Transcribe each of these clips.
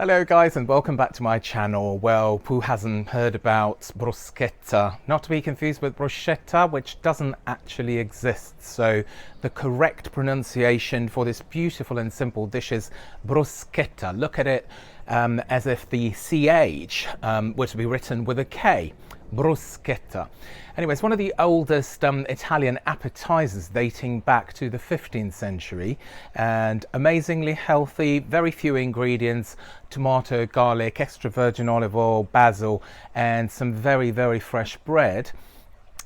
Hello guys and welcome back to my channel. Well, who hasn't heard about bruschetta? Not to be confused with bruschetta, which doesn't actually exist. So the correct pronunciation for this beautiful and simple dish is bruschetta. Look at it as if the CH were to be written with a K. Bruschetta. Anyway, it's one of the oldest Italian appetizers dating back to the 15th century, and amazingly healthy, very few ingredients: tomato, garlic, extra virgin olive oil, basil, and some very fresh bread.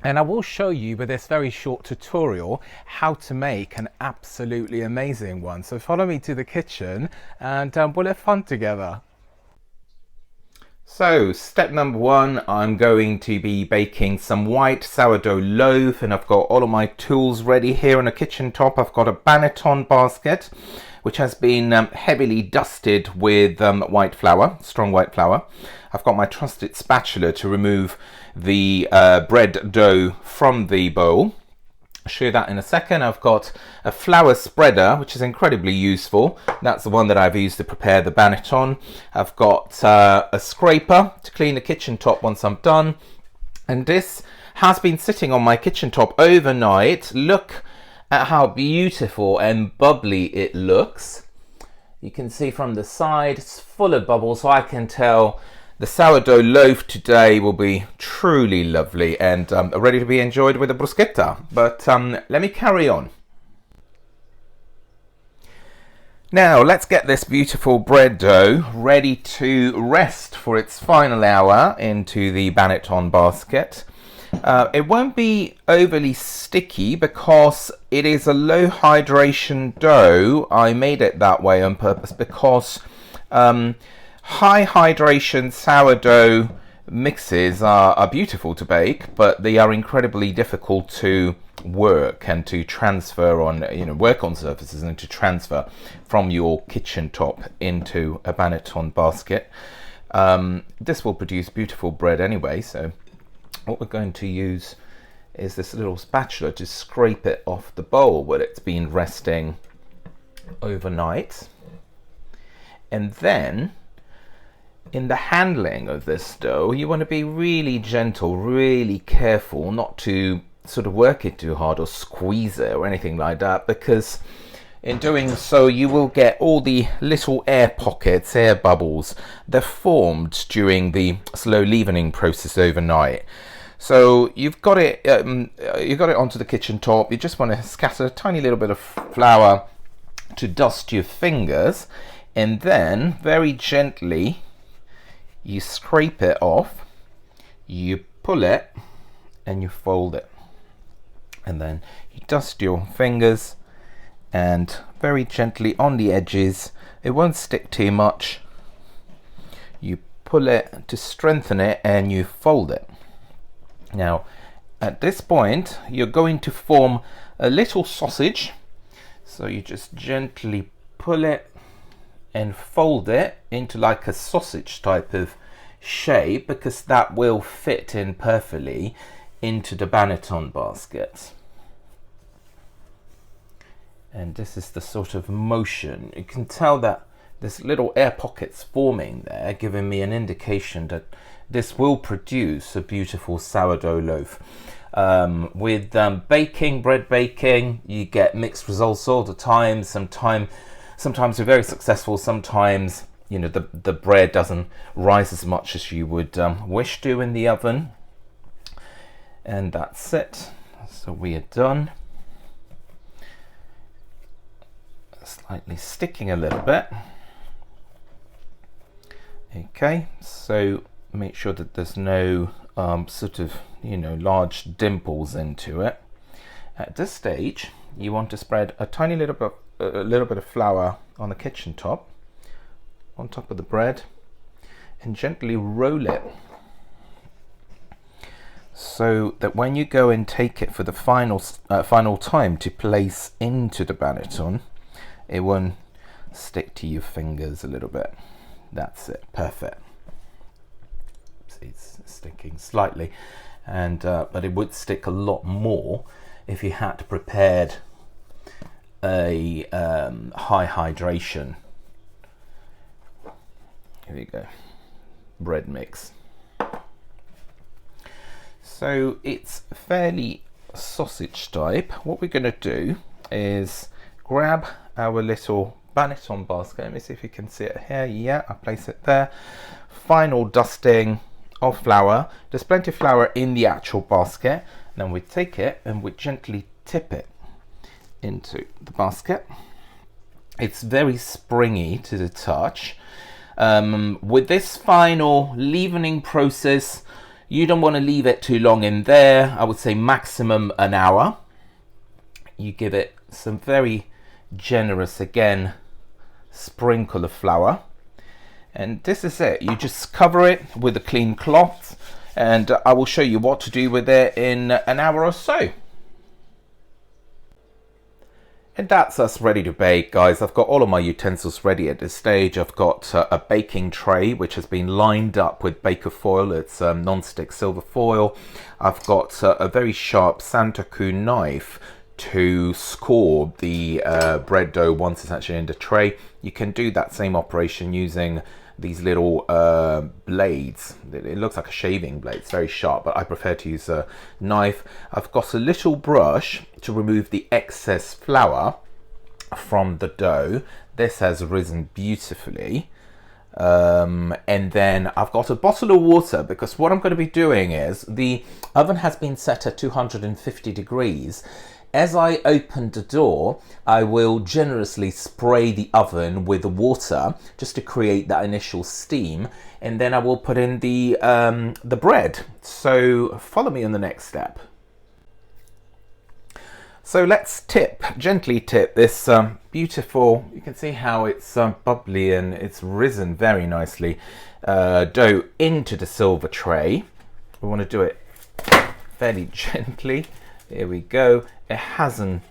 And I will show you with this very short tutorial how to make an absolutely amazing one. So follow me to the kitchen and we'll have fun together. So step number one, I'm going to be baking some white sourdough loaf, and I've got all of my tools ready here on the kitchen top. I've got a banaton basket which has been heavily dusted with white flour, strong white flour. I've got my trusted spatula to remove the bread dough from the bowl. I'll show you that in a second. I've got a flour spreader, which is incredibly useful. That's the one that I've used to prepare the banaton. I've got a scraper to clean the kitchen top once I'm done. And this has been sitting on my kitchen top overnight. Look at how beautiful and bubbly it looks. You can see from the side, it's full of bubbles, so I can tell the sourdough loaf today will be truly lovely and ready to be enjoyed with a bruschetta. But let me carry on. Now let's get this beautiful bread dough ready to rest for its final hour into the banaton basket. It won't be overly sticky because it is a low hydration dough. I made it that way on purpose because high hydration sourdough mixes are beautiful to bake, but they are incredibly difficult to work and to transfer on, work on surfaces and to transfer from your kitchen top into a banaton basket. This will produce beautiful bread anyway, so what we're going to use is this little spatula to scrape it off the bowl where it's been resting overnight. And then in the handling of this dough, you want to be really gentle, really careful not to sort of work it too hard or squeeze it or anything like that, because in doing so you will get all the little air pockets, air bubbles that formed during the slow leavening process overnight. So you've got it onto the kitchen top. You just want to scatter a tiny little bit of flour to dust your fingers, and then very gently you scrape it off, you pull it and you fold it, and then you dust your fingers and very gently on the edges, it won't stick too much, you pull it to strengthen it and you fold it. Now at this point you're going to form a little sausage, so you just gently pull it and fold it into like a sausage type of shape, because that will fit in perfectly into the banaton basket. And this is the sort of motion. You can tell that there's little air pockets forming there, giving me an indication that this will produce a beautiful sourdough loaf. With bread baking, you get mixed results all the time. Sometimes you're very successful, sometimes the bread doesn't rise as much as you would wish to in the oven. And that's it. So we are done. Slightly sticking a little bit. Okay, so make sure that there's no sort of large dimples into it. At this stage you want to spread a tiny little bit of flour on the kitchen top, on top of the bread, and gently roll it so that when you go and take it for the final time to place into the banaton, it won't stick to your fingers a little bit. That's it, perfect. See, it's sticking slightly, and but it would stick a lot more if you had prepared a high hydration Here we go, bread mix. So it's fairly sausage type. What we're going to do is grab our little banaton basket. Let me see if you can see it here. Yeah, I place it there. Final dusting of flour. There's plenty of flour in the actual basket. Then we take it and we gently tip it into the basket. It's very springy to the touch. With this final leavening process, you don't want to leave it too long in there. I would say maximum an hour. You give it some very generous, again, sprinkle of flour. And this is it. You just cover it with a clean cloth, and I will show you what to do with it in an hour or so. And that's us ready to bake, guys. I've got all of my utensils ready at this stage. I've got a baking tray which has been lined up with baker foil. It's non-stick silver foil. I've got a very sharp Santoku knife to score the bread dough once it's actually in the tray. You can do that same operation using these little blades. It looks like a shaving blade. It's very sharp, but I prefer to use a knife. I've got a little brush to remove the excess flour from the dough. This has risen beautifully. And then I've got a bottle of water, because what I'm going to be doing is the oven has been set at 250 degrees. As I open the door, I will generously spray the oven with water just to create that initial steam, and then I will put in the bread. So follow me on the next step. So let's gently tip this beautiful, you can see how it's bubbly and it's risen very nicely, dough into the silver tray. We want to do it fairly gently. Here we go. It hasn't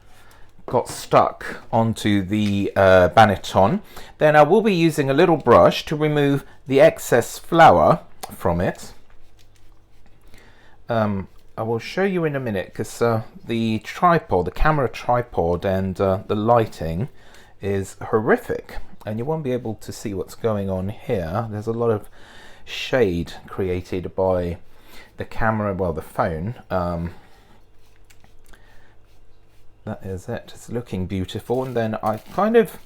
got stuck onto the banaton. Then I will be using a little brush to remove the excess flour from it. I will show you in a minute, because the tripod, the camera tripod, and the lighting is horrific, and you won't be able to see what's going on here. There's a lot of shade created by the camera, well, the phone. That is it. It's looking beautiful. And then I kind of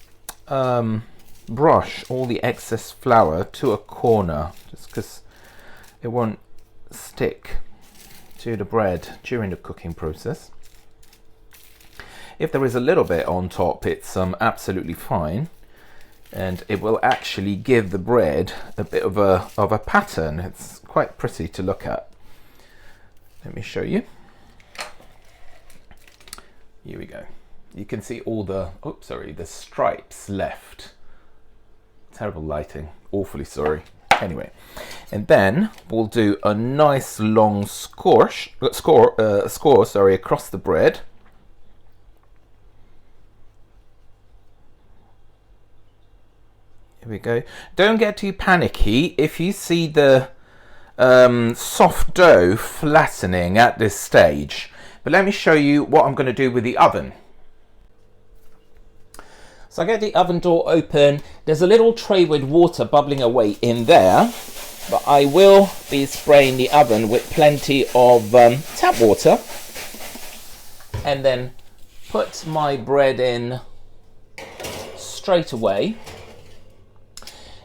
brush all the excess flour to a corner, just because it won't stick to the bread during the cooking process. If there is a little bit on top, it's absolutely fine, and it will actually give the bread a bit of a pattern. It's quite pretty to look at. Let me show you. Here we go. You can see all the, the stripes left. Terrible lighting, awfully sorry. Anyway, and then we'll do a nice long score across the bread. Here we go. Don't get too panicky if you see the soft dough flattening at this stage. But let me show you what I'm going to do with the oven. So I get the oven door open. There's a little tray with water bubbling away in there, but I will be spraying the oven with plenty of tap water, and then put my bread in straight away,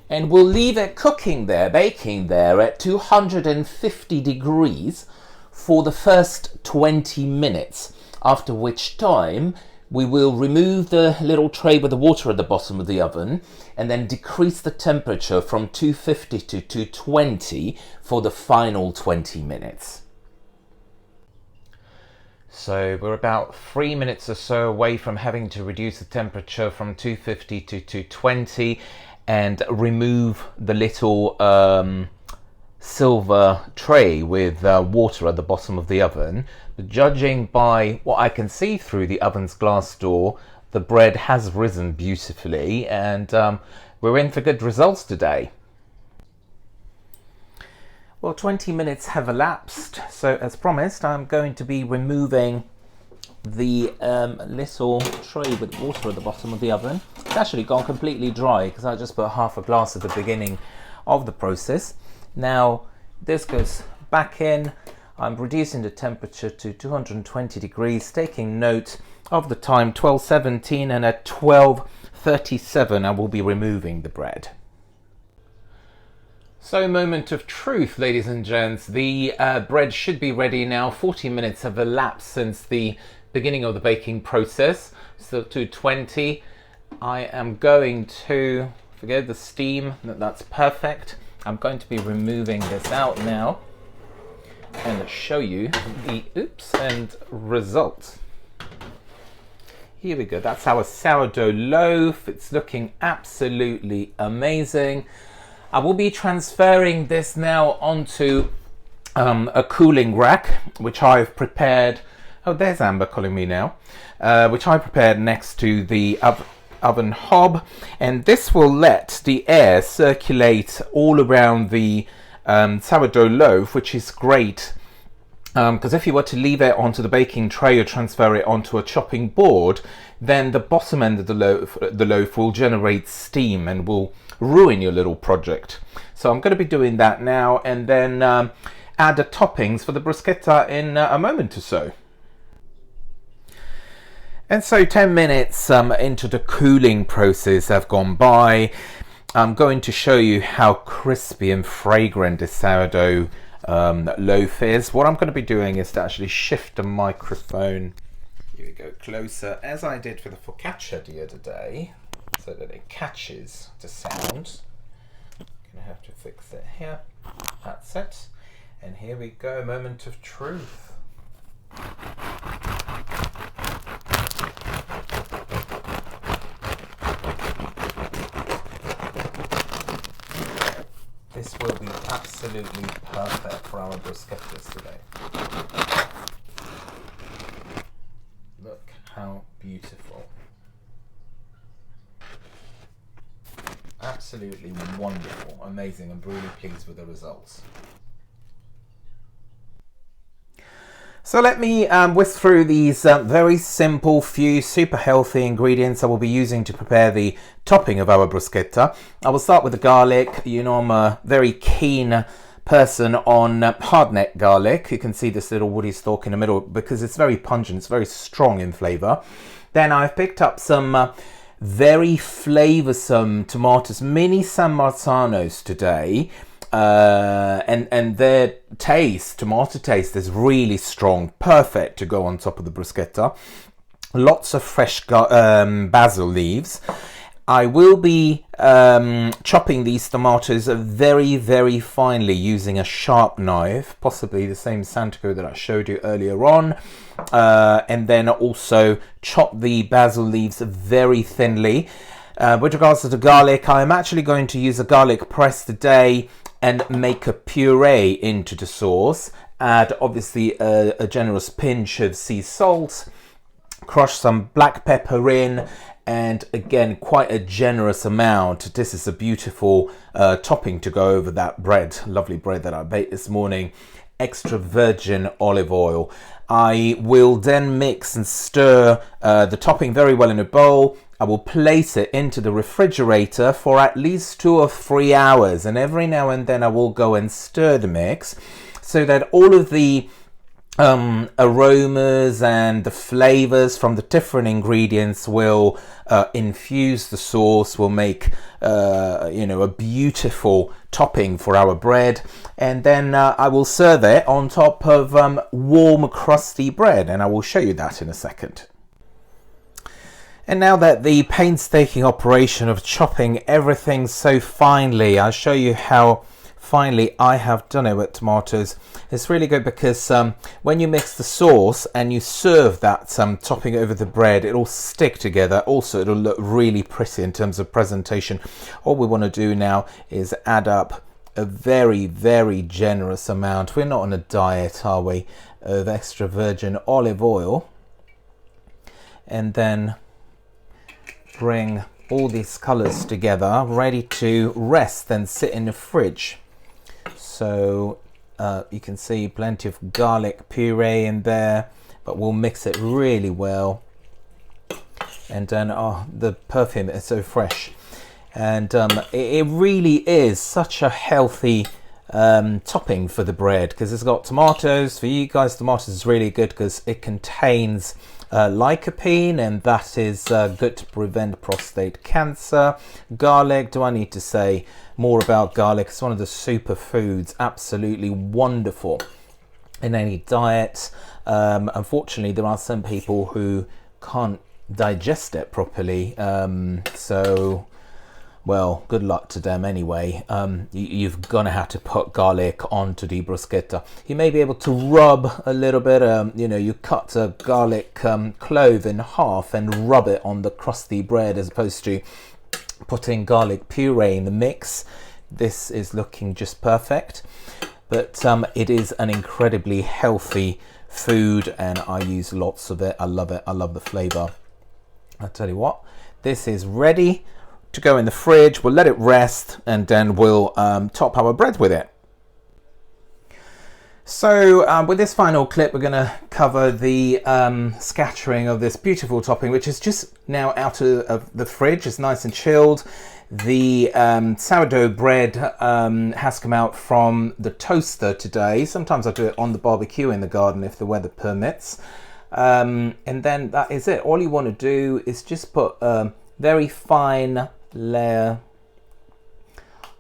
and we'll leave it cooking there, baking there at 250 degrees for the first 20 minutes, after which time we will remove the little tray with the water at the bottom of the oven, and then decrease the temperature from 250 to 220 for the final 20 minutes. So we're about 3 minutes or so away from having to reduce the temperature from 250 to 220 and remove the little silver tray with water at the bottom of the oven. But judging by what I can see through the oven's glass door, the bread has risen beautifully, and we're in for good results today. Well, 20 minutes have elapsed, so as promised, I'm going to be removing the little tray with water at the bottom of the oven. It's actually gone completely dry because I just put half a glass at the beginning of the process. Now this goes back in. I'm reducing the temperature to 220 degrees, taking note of the time, 12:17, and at 12:37 I will be removing the bread. So, moment of truth, ladies and gents. The bread should be ready now. 40 minutes have elapsed since the beginning of the baking process. Still 220. I am going to forget the steam. That's perfect. I'm going to be removing this out now and show you the end result. Here we go. That's our sourdough loaf. It's looking absolutely amazing. I will be transferring this now onto a cooling rack, which I've prepared. Oh, there's Amber calling me now. Which I prepared next to the oven hob, and this will let the air circulate all around the sourdough loaf, which is great. Because if you were to leave it onto the baking tray or transfer it onto a chopping board, then the bottom end of the loaf will generate steam and will ruin your little project. So I'm going to be doing that now, and then add the toppings for the bruschetta in a moment or so. And so 10 minutes into the cooling process have gone by. I'm going to show you how crispy and fragrant this sourdough loaf is. What I'm going to be doing is to actually shift the microphone, here we go, closer, as I did for the focaccia the other day, so that it catches the sound. I'm going to have to fix it here. That's it. And here we go, moment of truth. This will be absolutely perfect for our bruschettas today. Look how beautiful. Absolutely wonderful, amazing. I'm really pleased with the results. So let me whisk through these very simple, few super healthy ingredients I will be using to prepare the topping of our bruschetta. I will start with the garlic. You know, I'm a very keen person on hard-neck garlic. You can see this little woody stalk in the middle because it's very pungent, it's very strong in flavour. Then I've picked up some very flavoursome tomatoes, mini San Marzanos today. And their taste, tomato taste, is really strong, perfect to go on top of the bruschetta. Lots of fresh basil leaves. I will be chopping these tomatoes very, very finely using a sharp knife, possibly the same Santico that I showed you earlier on. And then also chop the basil leaves very thinly. With regards to the garlic, I'm actually going to use a garlic press today and make a puree into the sauce. Add obviously a generous pinch of sea salt, crush some black pepper in, and again quite a generous amount. This is a beautiful topping to go over that bread, lovely bread that I baked this morning. Extra virgin olive oil. I will then mix and stir the topping very well in a bowl. I will place it into the refrigerator for at least 2 or 3 hours, and every now and then I will go and stir the mix so that all of the aromas and the flavors from the different ingredients will infuse the sauce, will make a beautiful topping for our bread. And then I will serve it on top of warm crusty bread, and I will show you that in a second. And now that the painstaking operation of chopping everything so finely, I'll show you how finely I have done it with tomatoes. It's really good because when you mix the sauce and you serve that topping over the bread, it'll stick together. Also, it'll look really pretty in terms of presentation. All we want to do now is add up a very, very generous amount. We're not on a diet, are we? Of extra virgin olive oil. And then bring all these colors together, ready to rest and sit in the fridge. So you can see plenty of garlic puree in there, but we'll mix it really well. And then, oh, the perfume is so fresh. And it really is such a healthy topping for the bread, because it's got tomatoes. For you guys, tomatoes is really good because it contains lycopene, and that is good to prevent prostate cancer. Garlic, do I need to say more about garlic? It's one of the superfoods, absolutely wonderful in any diet. Unfortunately, there are some people who can't digest it properly, so well, good luck to them anyway. You're gonna have to put garlic onto the bruschetta. You may be able to rub a little bit, you cut a garlic clove in half and rub it on the crusty bread, as opposed to putting garlic puree in the mix. This is looking just perfect, but it is an incredibly healthy food, and I use lots of it. I love it. I love the flavor. I'll tell you what, this is ready to go in the fridge. We'll let it rest, and then we'll top our bread with it. So with this final clip, we're going to cover the scattering of this beautiful topping, which is just now out of the fridge. It's nice and chilled. The sourdough bread has come out from the toaster today. Sometimes I do it on the barbecue in the garden if the weather permits. And then that is it. All you want to do is just put a very fine layer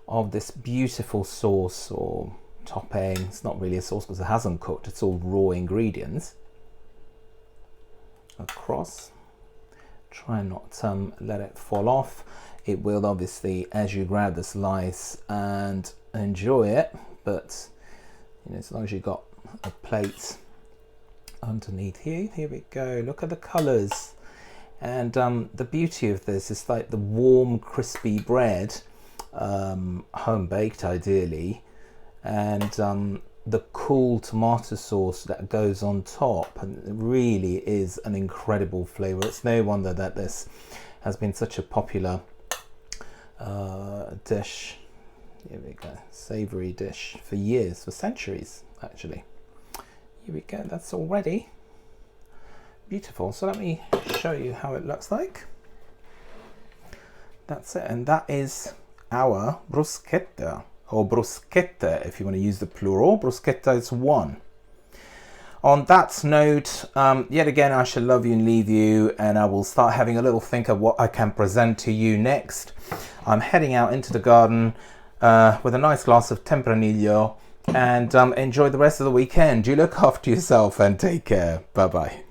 of this beautiful sauce or topping. It's not really a sauce because it hasn't cooked, it's all raw ingredients across. Try not to let it fall off. It will obviously as you grab the slice and enjoy it, but as long as you've got a plate underneath here we go. Look at the colors. And the beauty of this is like the warm, crispy bread, home baked ideally, and the cool tomato sauce that goes on top, and it really is an incredible flavor. It's no wonder that this has been such a popular dish. Here we go, savory dish for years, for centuries actually. Here we go, that's all ready. Beautiful. So let me show you how it looks like. That's it, and that is our bruschetta, or bruschetta if you want to use the plural. Bruschetta is one. On that note, yet again, I shall love you and leave you, and I will start having a little think of what I can present to you next. I'm heading out into the garden with a nice glass of Tempranillo, and enjoy the rest of the weekend. You look after yourself and take care. Bye bye.